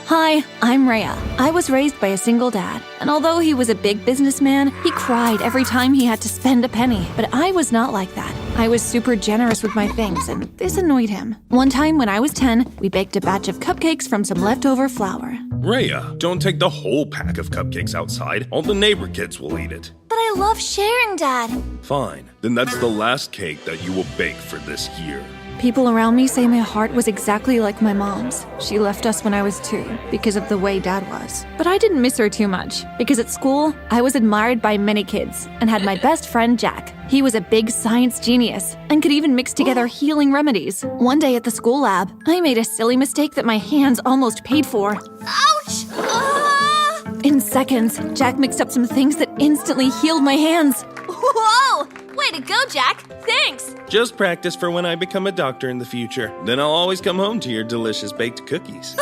Hi, I'm Rhea. I was raised by a single dad, and although he was a big businessman, he cried every time he had to spend a penny. But I was not like that. I was super generous with my things, and this annoyed him. One time when I was 10, we baked a batch of cupcakes from some leftover flour. Rhea, don't take the whole pack of cupcakes outside. All the neighbor kids will eat it. But I love sharing, Dad. Fine, then that's the last cake that you will bake for this year. People around me say my heart was exactly like my mom's. She left us when I was 2 because of the way Dad was. But I didn't miss her too much because at school, I was admired by many kids and had my best friend Jack. He was a big science genius and could even mix together healing remedies. One day at the school lab, I made a silly mistake that my hands almost paid for. Ouch! In seconds, Jack mixed up some things that instantly healed my hands. Whoa! Way to go, Jack! Thanks! Just practice for when I become a doctor in the future. Then I'll always come home to your delicious baked cookies.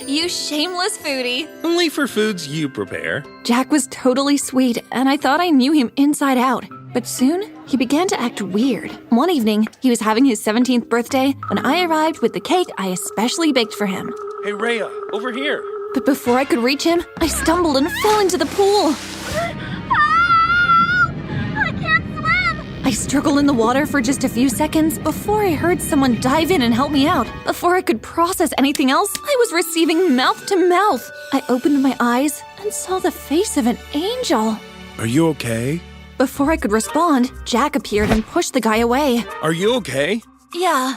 You shameless foodie. Only for foods you prepare. Jack was totally sweet, and I thought I knew him inside out. But soon, he began to act weird. One evening, he was having his 17th birthday when I arrived with the cake I especially baked for him. Hey, Rhea, over here. But before I could reach him, I stumbled and fell into the pool. I can't swim! I struggled in the water for just a few seconds before I heard someone dive in and help me out. Before I could process anything else, I was receiving mouth to mouth. I opened my eyes and saw the face of an angel. Are you okay? Before I could respond, Jack appeared and pushed the guy away. Are you okay? Yeah,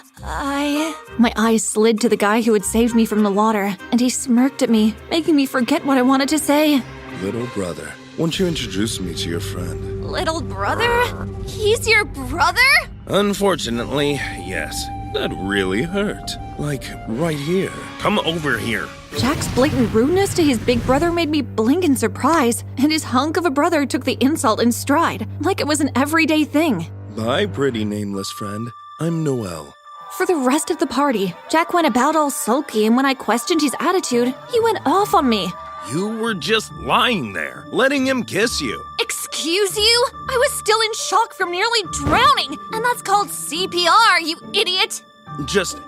My eyes slid to the guy who had saved me from the water, and he smirked at me, making me forget what I wanted to say. Little brother, won't you introduce me to your friend? Little brother? He's your brother? Unfortunately, yes. That really hurt. Like, right here. Come over here. Jack's blatant rudeness to his big brother made me blink in surprise, and his hunk of a brother took the insult in stride, like it was an everyday thing. Bye, pretty nameless friend. I'm Noel. For the rest of the party, Jack went about all sulky, and when I questioned his attitude, he went off on me. You were just lying there, letting him kiss you. Excuse you? I was still in shock from nearly drowning, and that's called CPR, you idiot! Just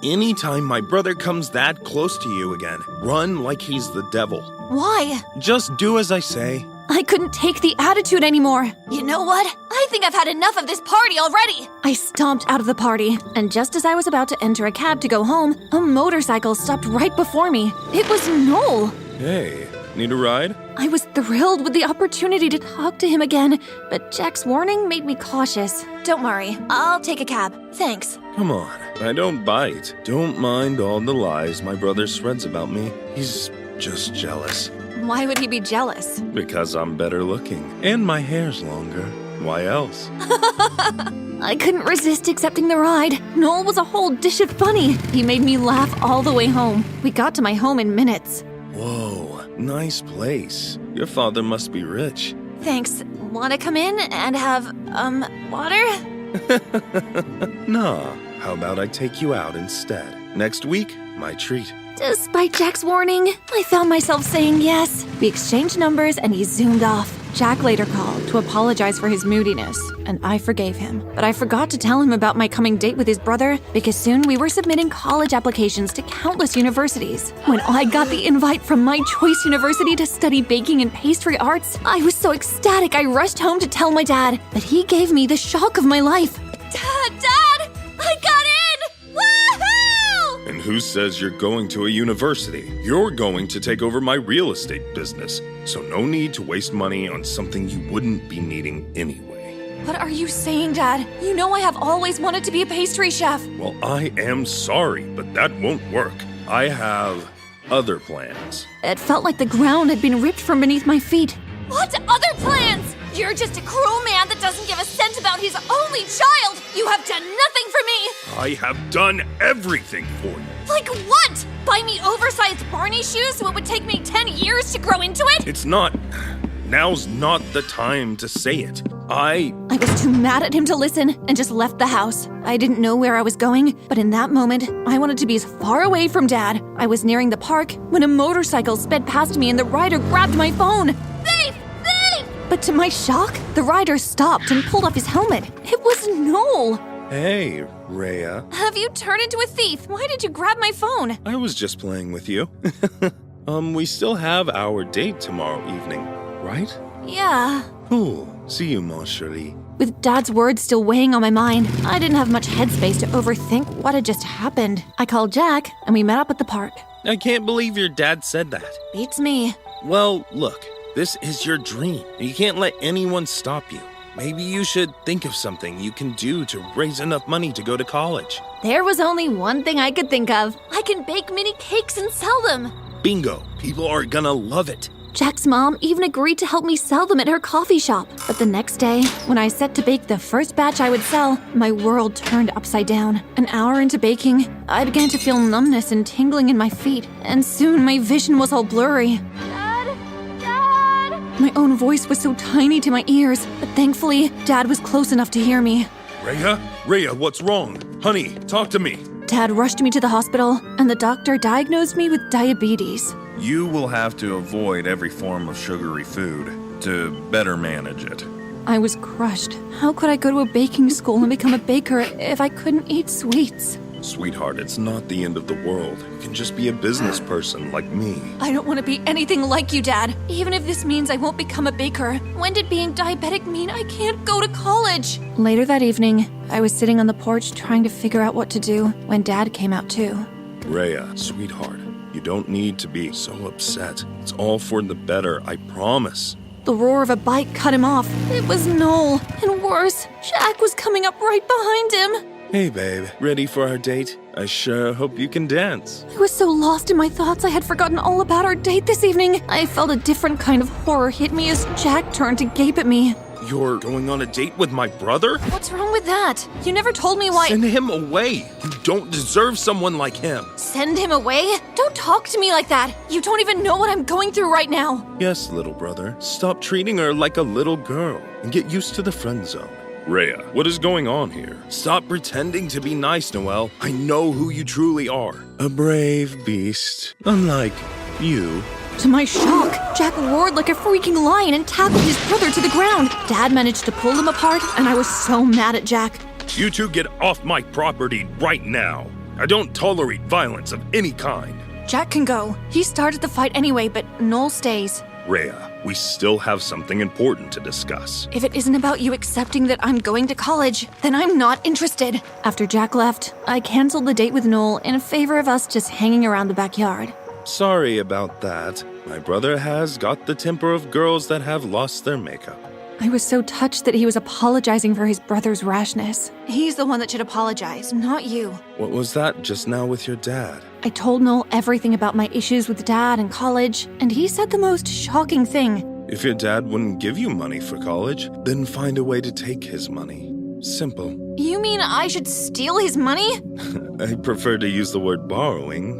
anytime my brother comes that close to you again, run like he's the devil. Why? Just do as I say. I couldn't take the attitude anymore. You know what? I think I've had enough of this party already! I stomped out of the party, and just as I was about to enter a cab to go home, a motorcycle stopped right before me. It was Noel. Hey, need a ride? I was thrilled with the opportunity to talk to him again, but Jack's warning made me cautious. Don't worry, I'll take a cab. Thanks. Come on, I don't bite. Don't mind all the lies my brother spreads about me. He's just jealous. Why would he be jealous? Because I'm better looking, and my hair's longer. Why else? I couldn't resist accepting the ride. Noel was a whole dish of funny. He made me laugh all the way home. We got to my home in minutes. Whoa, nice place. Your father must be rich. Thanks. Wanna come in and have, water? Nah, how about I take you out instead? Next week, my treat. Despite Jack's warning, I found myself saying yes. We exchanged numbers and he zoomed off. Jack later called to apologize for his moodiness, and I forgave him. But I forgot to tell him about my coming date with his brother because soon we were submitting college applications to countless universities. When I got the invite from my choice university to study baking and pastry arts, I was so ecstatic I rushed home to tell my dad, but he gave me the shock of my life. Dad! I got in! Woohoo! And who says you're going to a university? You're going to take over my real estate business, so no need to waste money on something you wouldn't be needing anyway. What are you saying, Dad? You know I have always wanted to be a pastry chef. Well, I am sorry, but that won't work. I have other plans. It felt like the ground had been ripped from beneath my feet. What other plans? You're just a cruel man that doesn't give a cent about his only child! You have done nothing for me! I have done everything for you. Like what? Buy me oversized Barney shoes so it would take me 10 years to grow into it? It's not. Now's not the time to say it. I was too mad at him to listen and just left the house. I didn't know where I was going, but in that moment, I wanted to be as far away from Dad. I was nearing the park when a motorcycle sped past me and the rider grabbed my phone. Thief! Thief! But to my shock, the rider stopped and pulled off his helmet. It was Noel. Hey, Rhea. Have you turned into a thief? Why did you grab my phone? I was just playing with you. We still have our date tomorrow evening, right? Yeah. Cool. See you, mon chéri. With Dad's words still weighing on my mind, I didn't have much headspace to overthink what had just happened. I called Jack, and we met up at the park. I can't believe your dad said that. Beats me. Well, look, this is your dream. You can't let anyone stop you. Maybe you should think of something you can do to raise enough money to go to college. There was only one thing I could think of. I can bake mini cakes and sell them. Bingo! People are gonna love it. Jack's mom even agreed to help me sell them at her coffee shop. But the next day, when I set to bake the first batch I would sell, my world turned upside down. An hour into baking, I began to feel numbness and tingling in my feet, and soon my vision was all blurry. Dad? Dad? My own voice was so tiny to my ears, but thankfully, Dad was close enough to hear me. Rhea, what's wrong? Honey, talk to me. Dad rushed me to the hospital, and the doctor diagnosed me with diabetes. You will have to avoid every form of sugary food to better manage it. I was crushed. How could I go to a baking school and become a baker if I couldn't eat sweets? Sweetheart, it's not the end of the world. You can just be a business person like me. I don't want to be anything like you, Dad. Even if this means I won't become a baker. When did being diabetic mean I can't go to college? Later that evening, I was sitting on the porch trying to figure out what to do when Dad came out too. Rhea, sweetheart, you don't need to be so upset. It's all for the better, I promise. The roar of a bike cut him off. It was Noel. And worse, Jack was coming up right behind him. Hey, babe, ready for our date? I sure hope you can dance. I was so lost in my thoughts I had forgotten all about our date this evening. I felt a different kind of horror hit me as Jack turned to gape at me. You're going on a date with my brother? What's wrong with that? You never told me why— Send him away. You don't deserve someone like him. Send him away? Don't talk to me like that. You don't even know what I'm going through right now. Yes, little brother. Stop treating her like a little girl and get used to the friend zone. Rhea, what is going on here? Stop pretending to be nice, Noelle. I know who you truly are. A brave beast, unlike you. To my shock, Jack roared like a freaking lion and tackled his brother to the ground. Dad managed to pull them apart, and I was so mad at Jack. You two get off my property right now. I don't tolerate violence of any kind. Jack can go. He started the fight anyway, but Noel stays. Rhea, we still have something important to discuss. If it isn't about you accepting that I'm going to college, then I'm not interested. After Jack left, I canceled the date with Noel in favor of us just hanging around the backyard. Sorry about that. My brother has got the temper of girls that have lost their makeup. I was so touched that he was apologizing for his brother's rashness. He's the one that should apologize, not you. What was that just now with your dad? I told Noel everything about my issues with Dad and college, and he said the most shocking thing. If your dad wouldn't give you money for college, then find a way to take his money. Simple. You mean I should steal his money? I prefer to use the word borrowing.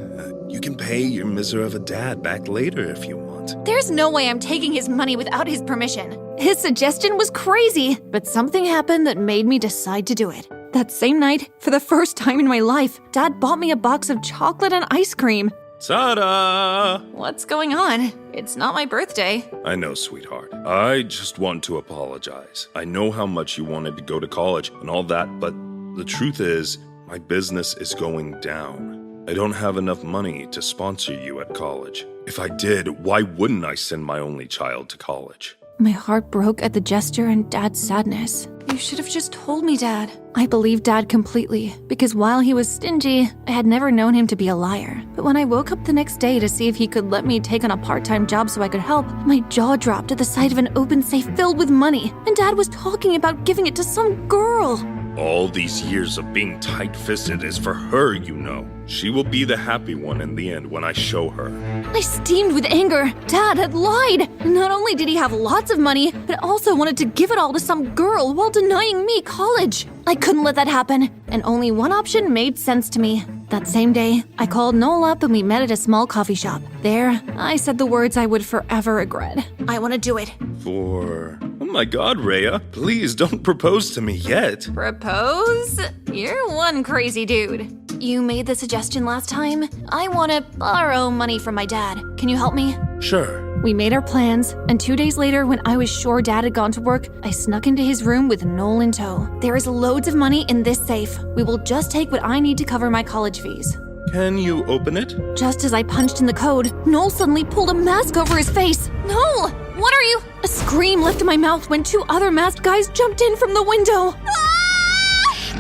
You can pay your miser of a dad back later if you want. There's no way I'm taking his money without his permission. His suggestion was crazy, but something happened that made me decide to do it. That same night, for the first time in my life, Dad bought me a box of chocolate and ice cream. Ta-da! What's going on? It's not my birthday. I know, sweetheart. I just want to apologize. I know how much you wanted to go to college and all that, but the truth is, my business is going down. I don't have enough money to sponsor you at college. If I did, why wouldn't I send my only child to college? My heart broke at the gesture and Dad's sadness. You should have just told me, Dad. I believed Dad completely, because while he was stingy, I had never known him to be a liar. But when I woke up the next day to see if he could let me take on a part-time job so I could help, my jaw dropped at the sight of an open safe filled with money, and Dad was talking about giving it to some girl. All these years of being tight-fisted is for her, you know. She will be the happy one in the end when I show her. I steamed with anger. Dad had lied. Not only did he have lots of money, but also wanted to give it all to some girl while denying me college. I couldn't let that happen, and only one option made sense to me. That same day, I called Noel up and we met at a small coffee shop. There, I said the words I would forever regret. I want to do it. Oh my God, Rhea, please don't propose to me yet. Propose? You're one crazy dude. You made the suggestion last time. I want to borrow money from my dad. Can you help me? Sure. We made our plans, and 2 days later, when I was sure Dad had gone to work, I snuck into his room with Noel in tow. There is loads of money in this safe. We will just take what I need to cover my college fees. Can you open it? Just as I punched in the code, Noel suddenly pulled a mask over his face. Noel, what are you? A scream left my mouth when 2 other masked guys jumped in from the window.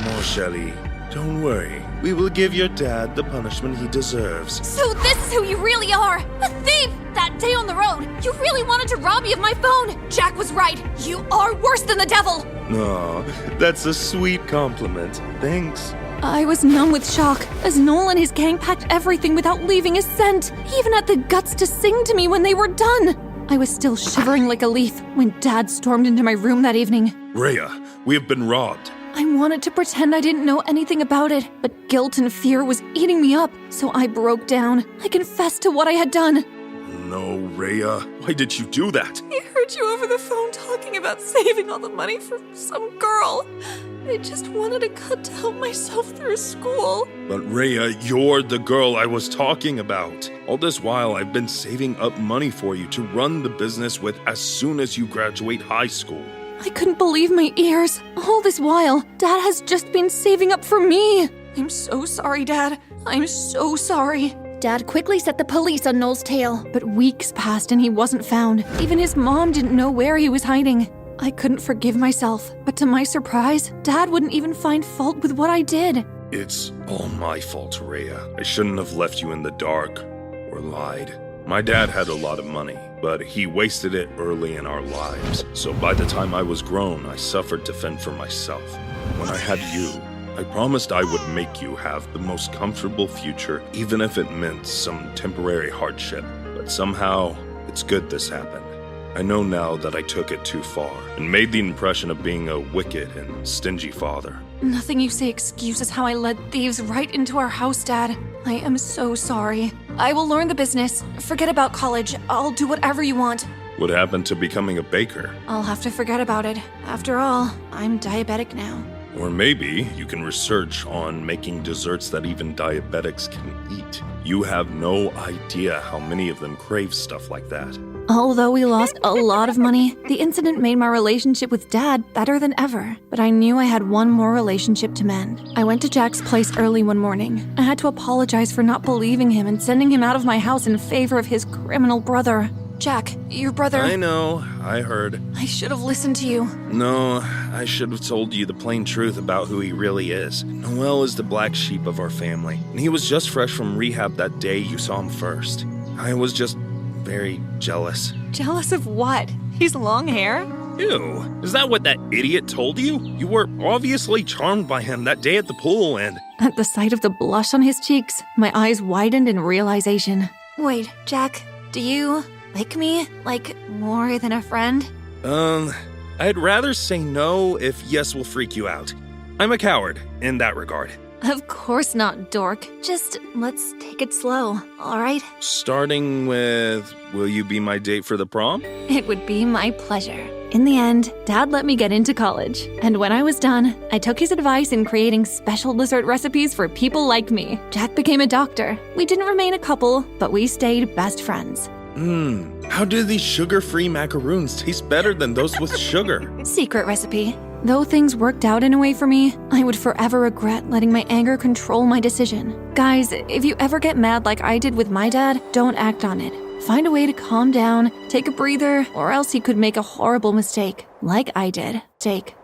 More, Shelly. Don't worry. We will give your dad the punishment he deserves. So this is who you really are, a thief! That day on the road, you really wanted to rob me of my phone. Jack was right. You are worse than the devil. Aw, that's a sweet compliment. Thanks. I was numb with shock as Noel and his gang packed everything without leaving a cent, even had the guts to sing to me when they were done. I was still shivering like a leaf when Dad stormed into my room that evening. Rhea, we have been robbed. I wanted to pretend I didn't know anything about it, but guilt and fear was eating me up, so I broke down. I confessed to what I had done. No, Rhea. Why did you do that? I heard you over the phone talking about saving all the money for some girl. I just wanted a cut to help myself through school. But Rhea, you're the girl I was talking about. All this while, I've been saving up money for you to run the business with as soon as you graduate high school. I couldn't believe my ears. All this while, Dad has just been saving up for me. I'm so sorry, Dad. I'm so sorry. Dad quickly set the police on Noel's tail, but weeks passed and he wasn't found. Even his mom didn't know where he was hiding. I couldn't forgive myself, but to my surprise, Dad wouldn't even find fault with what I did. It's all my fault, Rhea. I shouldn't have left you in the dark or lied. My dad had a lot of money, but he wasted it early in our lives. So by the time I was grown, I suffered to fend for myself. When I had you, I promised I would make you have the most comfortable future, even if it meant some temporary hardship. But somehow, it's good this happened. I know now that I took it too far and made the impression of being a wicked and stingy father. Nothing you say excuses how I led thieves right into our house, Dad. I am so sorry. I will learn the business. Forget about college. I'll do whatever you want. What happened to becoming a baker? I'll have to forget about it. After all, I'm diabetic now. Or maybe you can research on making desserts that even diabetics can eat. You have no idea how many of them crave stuff like that. Although we lost a lot of money, the incident made my relationship with Dad better than ever. But I knew I had one more relationship to mend. I went to Jack's place early one morning. I had to apologize for not believing him and sending him out of my house in favor of his criminal brother. Jack, your brother... I know, I heard. I should have listened to you. No, I should have told you the plain truth about who he really is. Noel is the black sheep of our family, and he was just fresh from rehab that day you saw him first. I was just very jealous. Jealous of what? His long hair? Ew, is that what that idiot told you? You were obviously charmed by him that day at the pool and... At the sight of the blush on his cheeks, my eyes widened in realization. Wait, Jack, do you... like me? Like, more than a friend? I'd rather say no if yes will freak you out. I'm a coward in that regard. Of course not, dork. Just let's take it slow, all right? Starting with, will you be my date for the prom? It would be my pleasure. In the end, Dad let me get into college. And when I was done, I took his advice in creating special dessert recipes for people like me. Jack became a doctor. We didn't remain a couple, but we stayed best friends. How do these sugar-free macaroons taste better than those with sugar? Secret recipe. Though things worked out in a way for me, I would forever regret letting my anger control my decision. Guys, if you ever get mad like I did with my dad, don't act on it. Find a way to calm down, take a breather, or else he could make a horrible mistake. Like I did. Take.